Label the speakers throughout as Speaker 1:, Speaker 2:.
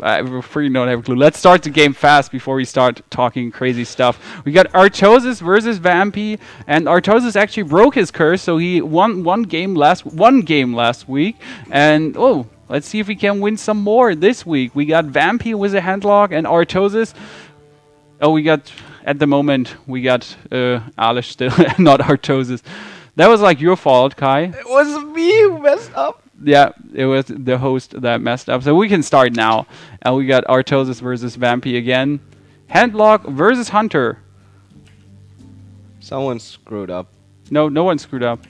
Speaker 1: I really don't have a clue. Let's start the game fast before we start talking crazy stuff. We got Artosis versus Wampie, and Artosis actually broke his curse, so he won one game last week. And oh, let's see if we can win some more this week. We got Wampie with a handlock and Artosis. Oh, we got at the moment we got Alish still, not Artosis. That was like your fault, Kai.
Speaker 2: It was me who messed up.
Speaker 1: Yeah, it was the host that messed up. So we can start now. And we got Artosis versus Wampie again. Handlock versus Hunter.
Speaker 2: Someone screwed up.
Speaker 1: No, no one screwed up.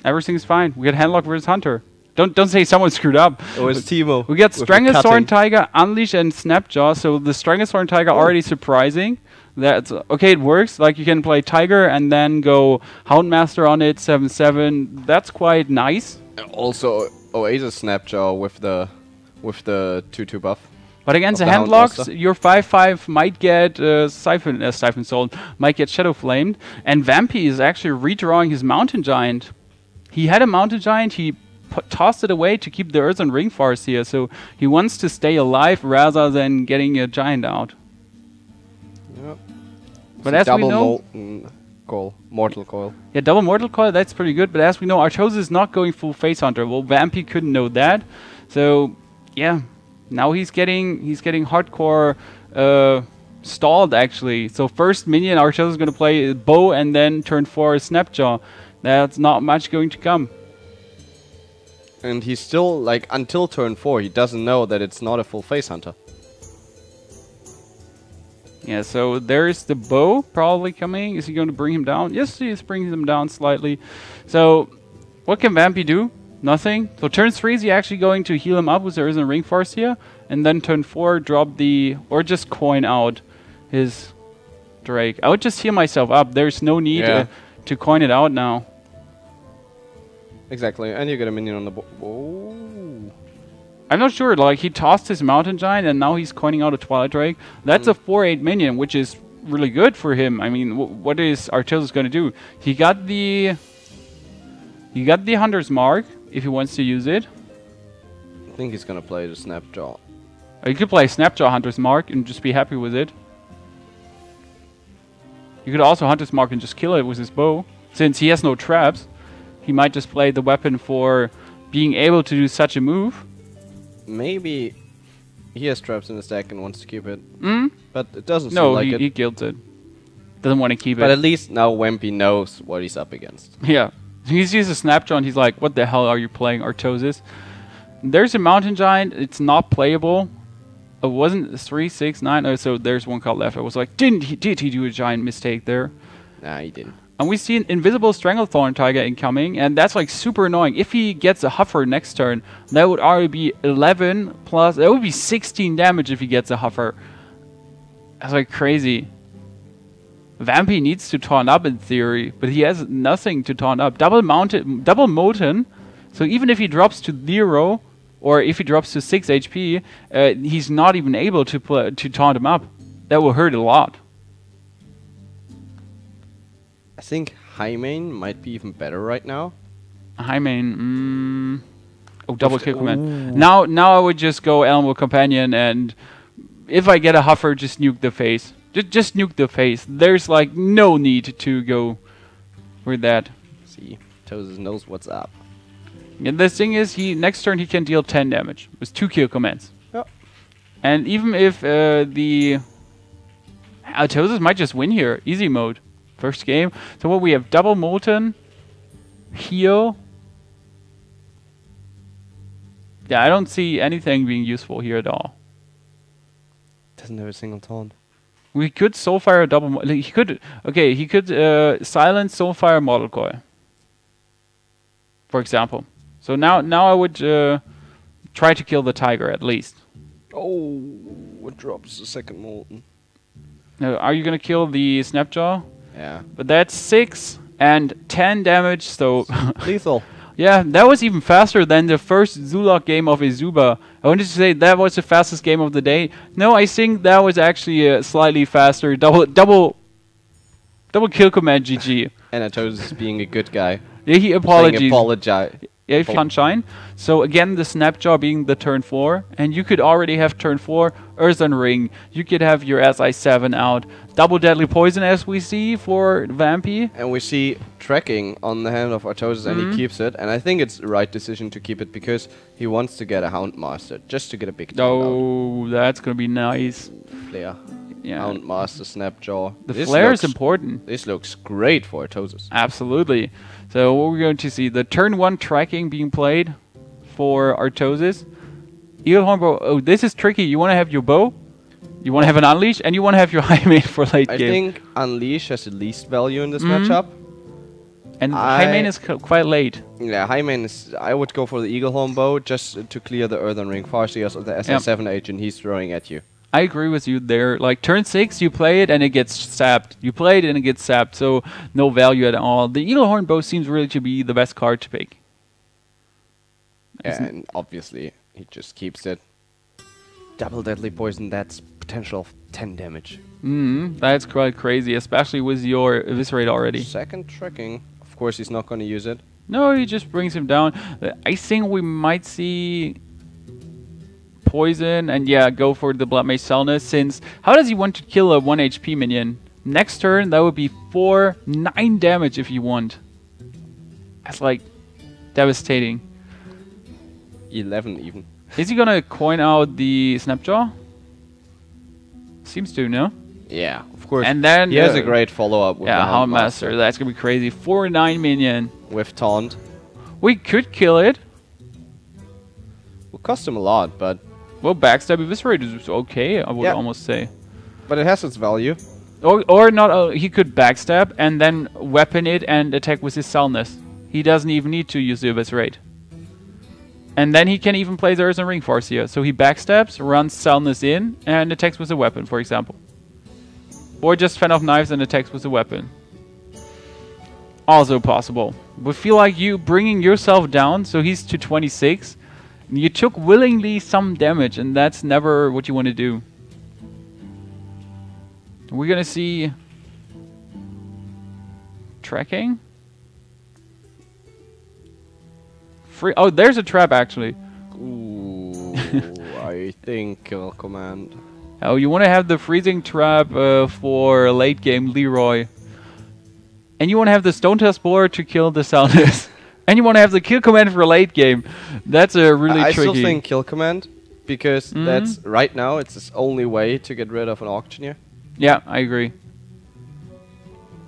Speaker 1: Everything's fine. We got Handlock versus Hunter. Don't say someone screwed up.
Speaker 2: It was Timo.
Speaker 1: We got Stranglethorn Tiger, Unleash, and Snapjaw. So the Stranglethorn Tiger already surprising. That's okay. It works. Like you can play Tiger and then go Houndmaster on it 7/7. That's quite nice.
Speaker 2: Also, Oasis Snapjaw with the 2/2 buff.
Speaker 1: But against the handlocks, your 5/5 might get Siphon Soul, might get Shadow Flamed, and Wampie is actually redrawing his Mountain Giant. He had a Mountain Giant. He tossed it away to keep the Earthen Ring Forest here, so he wants to stay alive rather than getting a Giant out.
Speaker 2: Yep.
Speaker 1: But as we know,
Speaker 2: Mortal Coil.
Speaker 1: Yeah, double Mortal Coil, that's pretty good. But as we know, Artosis is not going full Face Hunter. Well, Wampie couldn't know that, so yeah, now he's getting hardcore stalled actually. So first minion, Artosis is going to play Bow, and then turn 4 Snapjaw. That's not much going to come.
Speaker 2: And he's still, like, until turn 4, he doesn't know that it's not a full Face Hunter.
Speaker 1: Yeah, so there's the Bow probably coming. Is he going to bring him down? Yes, he is bringing him down slightly. So, what can Wampie do? Nothing. So turn 3 is he actually going to heal him up with the Earthen Ring Force here, and then turn 4 drop the, or just coin out his Drake. I would just heal myself up. There's no need to coin it out now.
Speaker 2: Exactly, and you get a minion on the board. Whoa.
Speaker 1: I'm not sure, like, he tossed his Mountain Giant and now he's coining out a Twilight Drake. That's a 4/8 minion, which is really good for him. I mean, what is Artosis going to do? He got the Hunter's Mark, if he wants to use it.
Speaker 2: I think he's going to play the Snapjaw.
Speaker 1: Or you could play Snapjaw Hunter's Mark and just be happy with it. You could also Hunter's Mark and just kill it with his bow. Since he has no traps, he might just play the weapon for being able to do such a move.
Speaker 2: Maybe he has traps in his deck and wants to keep it. But it doesn't seem
Speaker 1: like
Speaker 2: it.
Speaker 1: No, he guilds it. Doesn't want to keep it.
Speaker 2: But at least now Wampie knows what he's up against.
Speaker 1: Yeah. He sees a Snapjaw and he's like, what the hell are you playing, Artosis? There's a Mountain Giant. It's not playable. It wasn't 3, 6, 9. Oh, so there's one card left. I was like, did he do a giant mistake there?
Speaker 2: Nah, he didn't.
Speaker 1: And we see an invisible Stranglethorn Tiger incoming, and that's like super annoying. If he gets a Huffer next turn, that would already be 11 plus. That would be 16 damage if he gets a Huffer. That's like crazy. Wampie needs to taunt up in theory, but he has nothing to taunt up. Double Moten. So even if he drops to 0, or if he drops to 6 HP, he's not even able to taunt him up. That will hurt a lot.
Speaker 2: I think High Main might be even better right now.
Speaker 1: High Main, oh, double kill command. Now I would just go Elmo Companion, and if I get a Huffer, just nuke the face. Just nuke the face. There's like no need to go for that.
Speaker 2: See, Toes knows what's up.
Speaker 1: And the thing is, next turn he can deal 10 damage with 2 kill commands.
Speaker 2: Yep.
Speaker 1: And even if the Artosis might just win here, easy mode. First game. So what we have, double Molten, heal. Yeah, I don't see anything being useful here at all.
Speaker 2: Doesn't have a single taunt.
Speaker 1: We could Soulfire a double. He could silence Soulfire Mortal Coil, for example. So now I would try to kill the Tiger at least.
Speaker 2: Oh, what drops the second Molten?
Speaker 1: Are you gonna kill the Snapjaw?
Speaker 2: Yeah.
Speaker 1: But that's 6 and 10 damage, so
Speaker 2: lethal.
Speaker 1: Yeah, that was even faster than the first Zulok game of Izuba. I wanted to say that was the fastest game of the day. No, I think that was actually slightly faster. Double kill command GG.
Speaker 2: And Artosis being a good guy.
Speaker 1: Yeah, he apologized. Yeah, if you Sunshine. So again, the Snapjaw being the turn 4, and you could already have turn 4 Earthen Ring. You could have your SI7 out. Double Deadly Poison, as we see for Wampie.
Speaker 2: And we see tracking on the hand of Artosis, and he keeps it. And I think it's the right decision to keep it because he wants to get a Houndmaster, just to get a big taunt
Speaker 1: Oh, that's gonna be nice.
Speaker 2: Flare.
Speaker 1: Yeah.
Speaker 2: Houndmaster, Snapjaw.
Speaker 1: The flare is important.
Speaker 2: This looks great for Artosis.
Speaker 1: Absolutely. So what we're going to see, the turn 1 tracking being played for Artosis. Eaglehorn Bow. Oh, this is tricky. You want to have your bow, you want to have an Unleash, and you want to have your High Main for late game.
Speaker 2: I think Unleash has the least value in this matchup.
Speaker 1: And High Main is quite late.
Speaker 2: Yeah, High Main is... I would go for the Eaglehorn Bow just to clear the Earthen Ring Farseers or the SI7 agent he's throwing at you.
Speaker 1: I agree with you there. Like turn 6, you play it and it gets sapped. You play it and it gets sapped, so no value at all. The Eaglehorn Bow seems really to be the best card to pick.
Speaker 2: Yeah, and obviously he just keeps it. Double Deadly Poison, that's potential of 10 damage.
Speaker 1: That's quite crazy, especially with your Eviscerate already.
Speaker 2: Second tracking. Of course he's not going to use it.
Speaker 1: No, he just brings him down. I think we might see Poison and go for the Blood Mage Selness, since how does he want to kill a 1 HP minion? Next turn that would be 9 damage if you want. That's like devastating.
Speaker 2: 11 even.
Speaker 1: Is he gonna coin out the Snapjaw? Seems to, no?
Speaker 2: Yeah, of course.
Speaker 1: And then
Speaker 2: he has a great follow-up with the
Speaker 1: Houndmaster. That's gonna be crazy. 4/9 minion.
Speaker 2: With taunt.
Speaker 1: We could kill it.
Speaker 2: Will cost him a lot, but...
Speaker 1: Well, backstab Eviscerate is okay, I would almost say.
Speaker 2: But it has its value.
Speaker 1: Or not, he could backstab and then weapon it and attack with his Selness. He doesn't even need to use the Eviscerate. And then he can even play the Earthen Ring Farseer. So he backstabs, runs Selness in, and attacks with a weapon, for example. Or just Fan of Knives and attacks with a weapon. Also possible. We feel like you bringing yourself down, so he's to 26. You took willingly some damage, and that's never what you want to do. We're gonna see tracking. Oh, there's a trap actually.
Speaker 2: Ooh, I think kill command.
Speaker 1: Oh, you want to have the freezing trap for late game Leroy, and you want to have the Stone Tail Spore to kill the Sounders, and you want to have the kill command for late game. That's a really tricky.
Speaker 2: I still think kill command because that's right now it's his only way to get rid of an auctioneer.
Speaker 1: Yeah, I agree.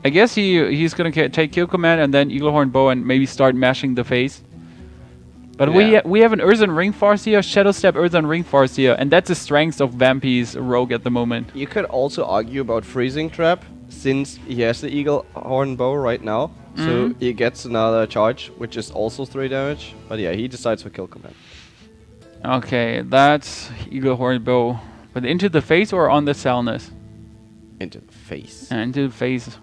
Speaker 1: I guess he's gonna take kill command and then Eaglehorn Bow and maybe start mashing the face. But we have an Earthen Ring Farseer, Shadow Step Earthen Ring Farseer, and that's the strength of Wampie's rogue at the moment.
Speaker 2: You could also argue about freezing trap since he has the Eaglehorn Bow right now, so he gets another charge, which is also 3 damage. But yeah, he decides for kill command.
Speaker 1: Okay, that's Eaglehorn Bow. But into the face or on the Selness?
Speaker 2: Into the face.
Speaker 1: Into the face.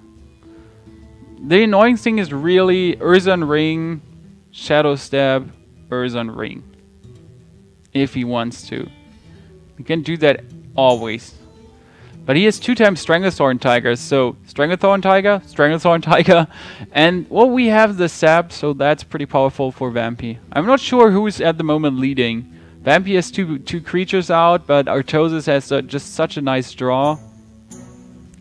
Speaker 1: The annoying thing is really Earthen Ring, Shadow Step, Earthen Ring. If he wants to. He can do that always. But he has 2 times Stranglethorn Tiger, so Stranglethorn Tiger, and well, we have the sap, so that's pretty powerful for Wampie. I'm not sure who's at the moment leading. Wampie has two creatures out, but Artosis has just such a nice draw.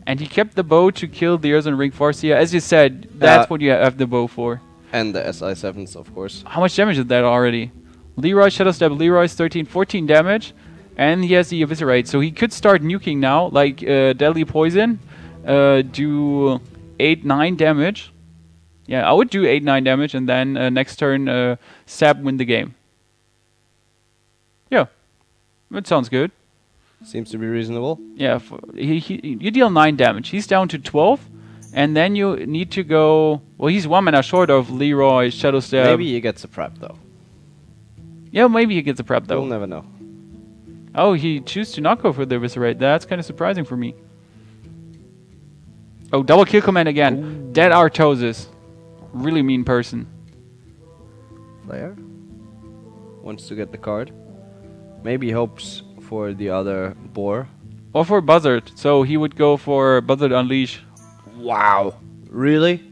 Speaker 1: And he kept the bow to kill the Earthen Ring Farseer. As you said, that's what you have the bow for.
Speaker 2: And the SI7s, of course.
Speaker 1: How much damage is that already? Leroy, Shadow Step, Leroy's 13, 14 damage. And he has the Eviscerate, so he could start nuking now, like Deadly Poison, do 8-9 damage. Yeah, I would do 8-9 damage, and then next turn, Sap win the game. Yeah, that sounds good.
Speaker 2: Seems to be reasonable.
Speaker 1: Yeah, you deal 9 damage. He's down to 12, and then you need to go... Well, he's 1 mana short of Leroy, Shadow Step.
Speaker 2: Maybe he gets a prep, though.
Speaker 1: Yeah, maybe he gets a prep, though.
Speaker 2: We'll never know.
Speaker 1: Oh, he chose to not go for the Eviscerate. That's kind of surprising for me. Oh, double kill command again. DH.Artosis. Really mean person.
Speaker 2: Player wants to get the card. Maybe hopes for the other boar.
Speaker 1: Or for Buzzard. So he would go for Buzzard Unleash.
Speaker 2: Wow. Really?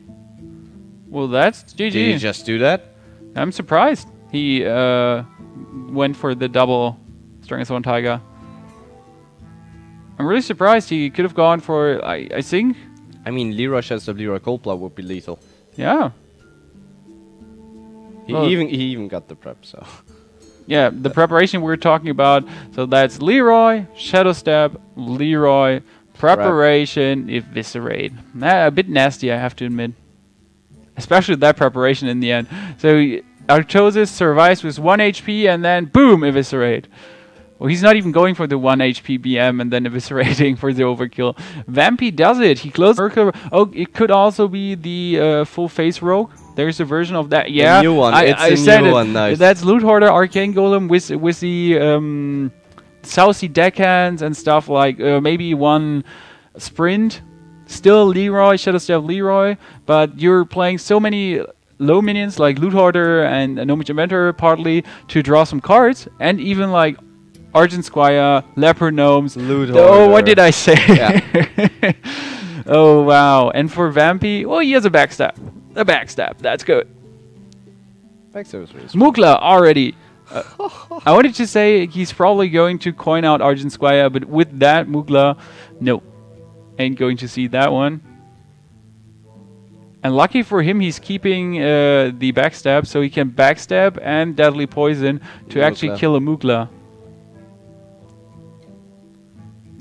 Speaker 1: Well, that's GG.
Speaker 2: Did he just do that?
Speaker 1: I'm surprised he went for the double Strength 1 Tiger. I'm really surprised. He could have gone for, I think...
Speaker 2: I mean, Leroy Shadowstep, Leroy Coldblood would be lethal.
Speaker 1: Yeah.
Speaker 2: He even got the prep, so...
Speaker 1: Yeah, the preparation we were talking about. So that's Leroy, Shadow Step, Leroy, preparation, eviscerate. A bit nasty, I have to admit. Especially that preparation in the end. So Artosis survives with 1 HP and then boom, eviscerate. Well, he's not even going for the 1 HP BM and then eviscerating for the overkill. Wampie does it. He closes Mercury. Oh, it could also be the full face rogue. There's a version of that. Yeah,
Speaker 2: the new one. It's a new one. Nice.
Speaker 1: That's Loot Hoarder, Arcane Golem with the South Sea deckhands and stuff like maybe one sprint. Still Leroy, Shadow Step Leroy, but you're playing so many low minions like Loot Hoarder and Nomad Inventor partly to draw some cards, and even like Argent Squire, Leopard Gnomes.
Speaker 2: Loot Hoarder.
Speaker 1: Oh, what did I say?
Speaker 2: Yeah.
Speaker 1: Oh wow! And for Wampie, well, he has a backstab. A backstab, that's good.
Speaker 2: Backstab is really strong.
Speaker 1: Mukla already. I wanted to say he's probably going to coin out Argent Squire, but with that Mukla, no. Ain't going to see that one. And lucky for him, he's keeping the backstab, so he can backstab and deadly poison to actually kill a Mukla.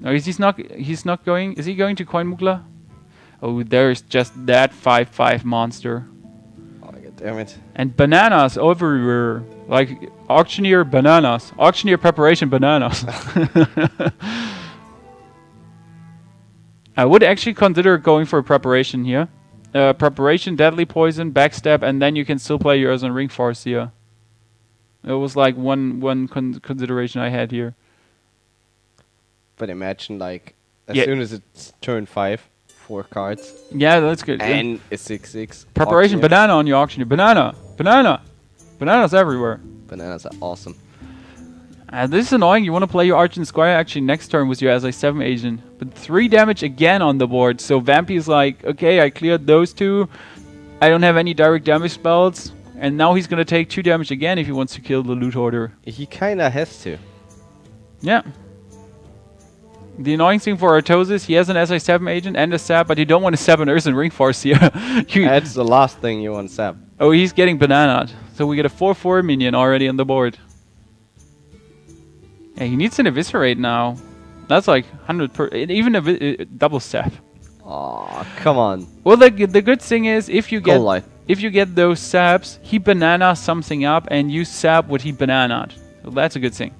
Speaker 1: Oh, he's not going. Is he going to coin Mukla? Oh, there's just that 5/5 monster.
Speaker 2: Oh, God damn it.
Speaker 1: And bananas everywhere. Like auctioneer bananas. Auctioneer preparation bananas. I would actually consider going for a preparation here. Preparation, deadly poison, backstab, and then you can still play yours on Ring Force here. It was like one consideration I had here.
Speaker 2: But imagine like as soon as it's turn 5. 4 cards.
Speaker 1: Yeah, that's good.
Speaker 2: And a 6/6.
Speaker 1: Preparation, auctioneer. Banana on your auctioneer. Banana. Bananas everywhere.
Speaker 2: Bananas are awesome.
Speaker 1: This is annoying. You want to play your Argent Squire actually next turn with your SI7 agent. But 3 damage again on the board. So Wampie is like, okay, I cleared those 2. I don't have any direct damage spells. And now he's going to take 2 damage again if he wants to kill the Loot Hoarder.
Speaker 2: He kind of has to.
Speaker 1: Yeah. The annoying thing for Artosis, he has an SI7 agent and a sap, but you don't want to sap an Earth and Ring Force here.
Speaker 2: That's the last thing you want to sap.
Speaker 1: Oh, he's getting bananaed. So we get a 4/4 minion already on the board. Yeah, he needs an eviscerate now. That's like 100 per... even a double sap.
Speaker 2: Aw, come on.
Speaker 1: Well, the good thing is, if you get those saps, he banana something up and you sap what he bananaed. So that's a good thing.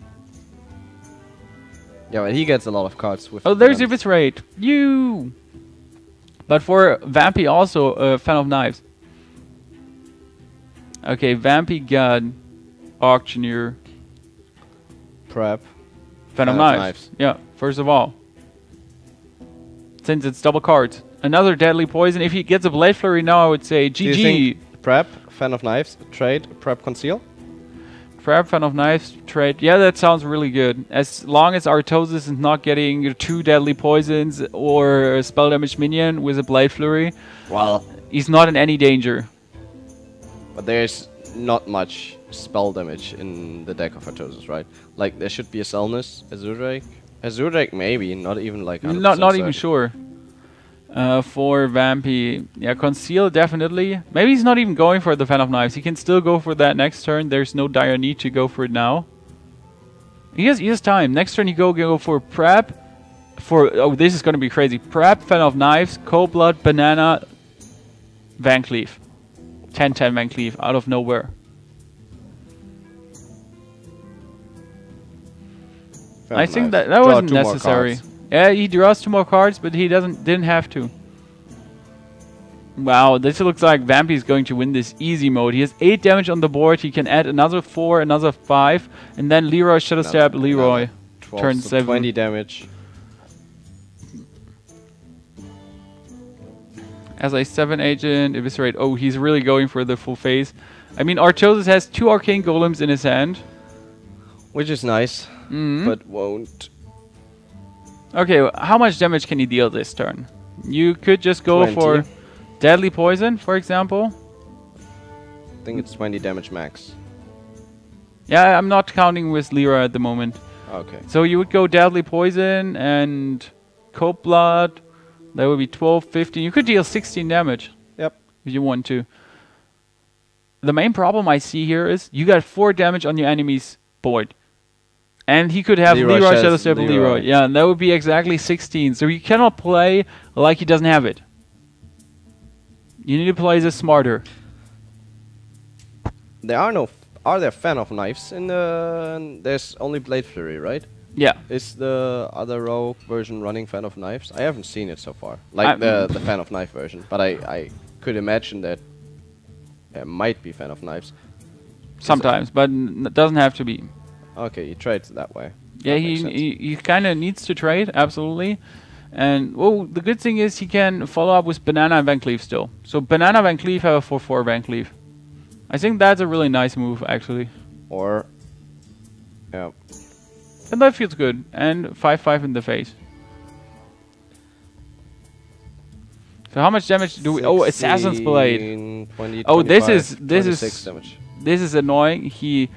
Speaker 2: Yeah, but he gets a lot of cards with...
Speaker 1: Oh, there's eviscerate. You. But for Wampie also a fan of knives. Okay, Wampie got auctioneer.
Speaker 2: Prep.
Speaker 1: Fan of knives. Yeah, first of all. Since it's double cards. Another deadly poison. If he gets a blade flurry now, I would say GG.
Speaker 2: Do you think prep, fan of knives, trade, prep, conceal?
Speaker 1: Prep, fan of knives, trade. Yeah, that sounds really good. As long as Artosis is not getting 2 deadly poisons or a spell damage minion with a blade flurry,
Speaker 2: well,
Speaker 1: he's not in any danger.
Speaker 2: But there's not much spell damage in the deck of Artosis, right? Like there should be a Selnus, a Zurek. A Zurek maybe, not even like 100%
Speaker 1: not even sure. For Wampie, yeah, conceal definitely. Maybe he's not even going for the fan of knives. He can still go for that next turn. There's no dire need to go for it now. He has time. Next turn he go for prep. Oh, this is gonna be crazy. Prep, fan of knives, cold blood, banana, Van Cleave. 10/10 Van Cleave out of nowhere. I think that wasn't necessary. Yeah, he draws 2 more cards, but he didn't have to. Wow, this looks like Wampie's going to win this easy mode. He has 8 damage on the board. He can add another 4, another 5, and then Leroy Shadow Stab Leroy.
Speaker 2: 12,
Speaker 1: Turn
Speaker 2: so
Speaker 1: 7.
Speaker 2: 20 damage.
Speaker 1: As a 7 agent, eviscerate. Oh, he's really going for the full phase. I mean, Artosis has 2 arcane golems in his hand,
Speaker 2: which is nice, but won't.
Speaker 1: Okay, how much damage can he deal this turn? You could just go
Speaker 2: 20.
Speaker 1: for deadly poison, for example.
Speaker 2: think it's 20 damage max.
Speaker 1: Yeah, I'm not counting with Leroy at the moment.
Speaker 2: Okay.
Speaker 1: So you would go Deadly Poison and Cold Blood. That would be 12, 15. You could deal 16 damage.
Speaker 2: Yep.
Speaker 1: If you want to. The main problem I see here is you got 4 damage on your enemy's board. And he could have Leroy Shadow Step Leroy. Yeah, and that would be exactly 16. So you cannot play like he doesn't have it. You need to play this smarter.
Speaker 2: Are there Fan of Knives in the... There's only Blade Fury, right?
Speaker 1: Yeah.
Speaker 2: Is the other rogue version running Fan of Knives? I haven't seen it so far. Like the Fan of Knife version. But I could imagine that there might be Fan of Knives.
Speaker 1: Sometimes, but it doesn't have to be.
Speaker 2: Okay, he trades that way.
Speaker 1: Yeah, he kind of needs to trade, absolutely. And well, the good thing is he can follow up with Banana and Van Cleef still. So Banana, Van Cleef have a 4/4 Van Cleef. I think that's a really nice move, actually.
Speaker 2: Or... Yeah.
Speaker 1: And that feels good. And 5/5 in the face. So how much damage do we... Oh, Assassin's Blade.
Speaker 2: 20,
Speaker 1: oh,
Speaker 2: 25,
Speaker 1: this is
Speaker 2: damage.
Speaker 1: This is annoying. He...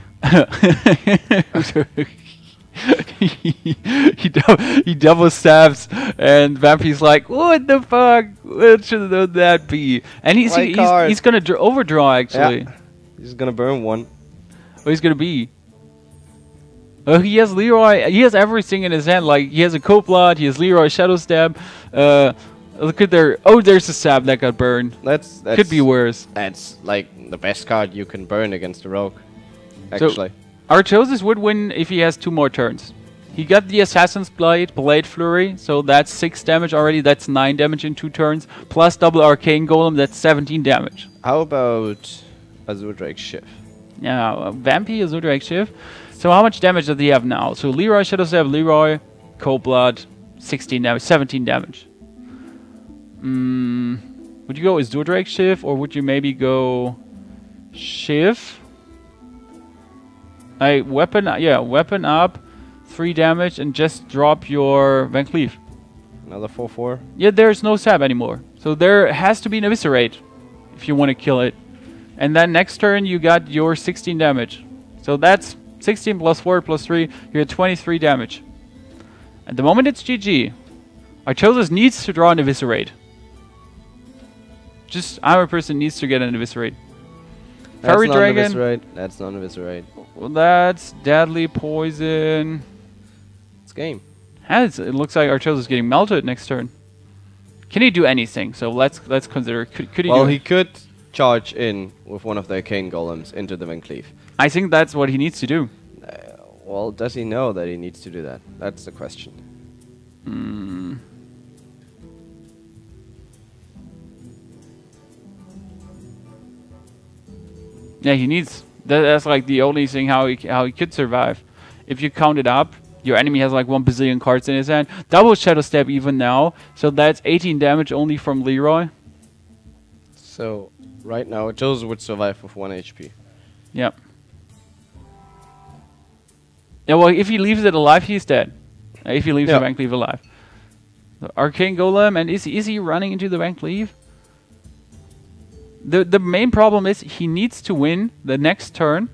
Speaker 1: he double stabs, and Wampie's like, "What the fuck? What should that be?" And he's gonna overdraw actually.
Speaker 2: Yeah. He's gonna burn one.
Speaker 1: What he's gonna be? Oh, he has Leroy. He has everything in his hand. Like he has a Cold Blood. He has Leroy Shadow Stab. Look at there. Oh, there's a stab that got burned.
Speaker 2: That's
Speaker 1: could be worse.
Speaker 2: That's like the best card you can burn against the rogue. Actually.
Speaker 1: So, Artosis would win if he has 2 more turns. He got the Assassin's Blade, Blade Flurry, so that's 6 damage already. That's 9 damage in 2 turns. Plus double Arcane Golem, that's 17 damage.
Speaker 2: How about Azure Drake Shift?
Speaker 1: Yeah, Wampie, Azure Drake Shift. So how much damage does he have now? So Leroy Shadow Stab, Leroy, Cold Blood, 16 damage, 17 damage. Would you go Azure Drake Shift, or would you maybe go Shift? Weapon up, 3 damage, and just drop your Van Cleef.
Speaker 2: Another 4/4.
Speaker 1: Yeah, there's no stab anymore. So there has to be an Eviscerate if you want to kill it. And then next turn you got your 16 damage. So that's 16 plus 4 plus 3, you're at 23 damage. At the moment it's GG. Artosis needs to draw an Eviscerate. Just our person needs to get an Eviscerate. Fairy Dragon.
Speaker 2: That's not an Eviscerate.
Speaker 1: Well, that's Deadly Poison.
Speaker 2: It's game.
Speaker 1: It looks like Artosis is getting melted next turn. Can he do anything? So let's consider. Could he?
Speaker 2: Well, he could charge in with one of the Arcane Golems into the Van Cleef.
Speaker 1: I think that's what he needs to do.
Speaker 2: Well, does he know that he needs to do that? That's the question.
Speaker 1: Yeah, he needs. That's like the only thing how he could survive. If you count it up, your enemy has like 1 bazillion cards in his hand. Double Shadow Stab even now, so that's 18 damage only from Leroy.
Speaker 2: So right now, Joseph would survive with 1 HP.
Speaker 1: Yep. Yeah, well, if he leaves it alive, he's dead. If he leaves the Van Cleef alive. The Arcane Golem, and is he running into the Van Cleef? The main problem is he needs to win the next turn.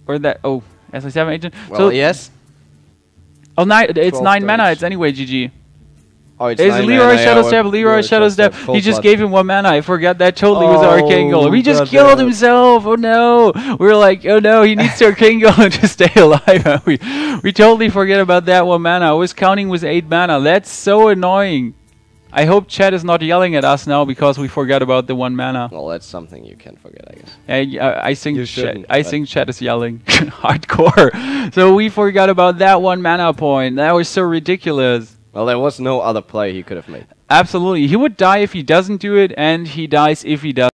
Speaker 1: Or that... Oh, SI7 agent.
Speaker 2: Well,
Speaker 1: so
Speaker 2: yes.
Speaker 1: Oh, it's 9 mana. It's anyway GG.
Speaker 2: Oh, it's
Speaker 1: Leroy Shadow Stab, Leroy Shadow Stab. He just gave him 1 mana. I forgot that totally was Arcane Golem. He just killed himself. Oh no. We were like, oh no, he needs to Arcane Golem to stay alive. we totally forget about that 1 mana. I was counting with 8 mana. That's so annoying. I hope chat is not yelling at us now because we forgot about the 1 mana.
Speaker 2: Well, that's something you can forget, I guess.
Speaker 1: I think chat is yelling hardcore. So we forgot about that 1 mana point. That was so ridiculous.
Speaker 2: Well, there was no other play he could have made.
Speaker 1: Absolutely. He would die if he doesn't do it, and he dies if he does.